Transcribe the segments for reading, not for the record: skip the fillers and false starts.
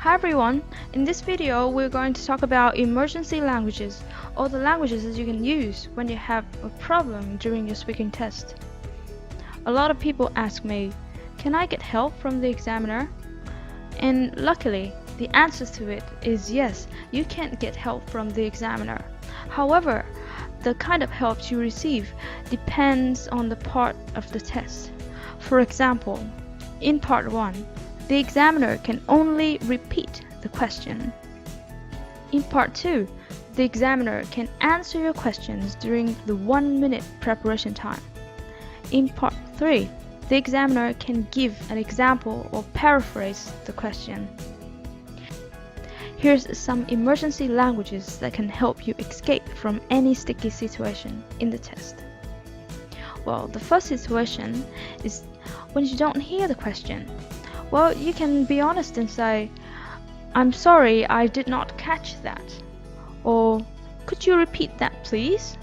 Hi everyone, in this video we're going to talk about emergency languages, or the languages that you can use when you have a problem during your speaking test. A lot of people ask me, can I get help from the examiner? And luckily, the answer to it is yes, you can get help from the examiner. However, the kind of help you receive depends on the part of the test. For example, in part 1, the examiner can only repeat the question. In part 2, the examiner can answer your questions during the 1-minute preparation time. In part 3, the examiner can give an example or paraphrase the question. Here's some emergency languages that can help you escape from any sticky situation in the test. Well, the first situation is when you don't hear the question. Well, you can be honest and say, I'm sorry, I did not catch that. Or, could you repeat that please?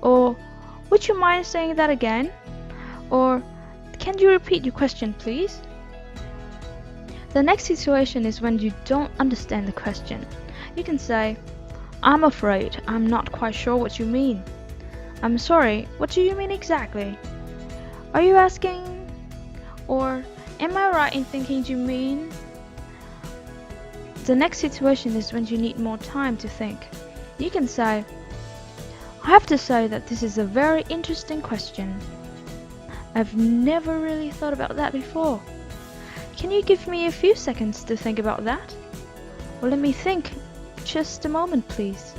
Or, would you mind saying that again? Or, can you repeat your question please? The next situation is when you don't understand the question. You can say, I'm afraid I'm not quite sure what you mean. I'm sorry, what do you mean exactly? Are you asking? Or, am I right in thinking you mean? The next situation is when you need more time to think. You can say, I have to say that this is a very interesting question. I've never really thought about that before. Can you give me a few seconds to think about that? Or let me think just a moment, please.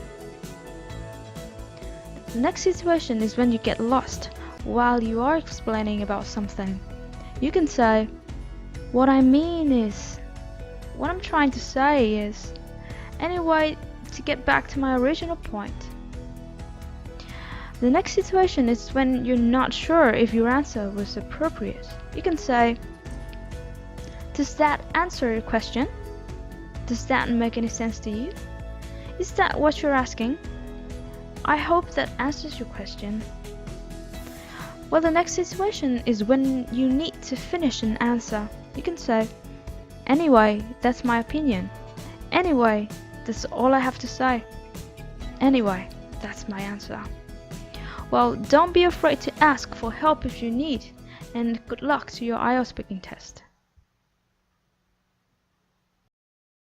The next situation is when you get lost while you are explaining about something. You can say, what I'm trying to say is, anyway, to get back to my original point. The next situation is when you're not sure if your answer was appropriate. You can say, does that answer your question? Does that make any sense to you? Is that what you're asking? I hope that answers your question. Well, the next situation is when you need to finish an answer. You can say, anyway, that's my opinion. Anyway, that's all I have to say. Anyway, that's my answer. Well, don't be afraid to ask for help if you need, and good luck to your IELTS speaking test.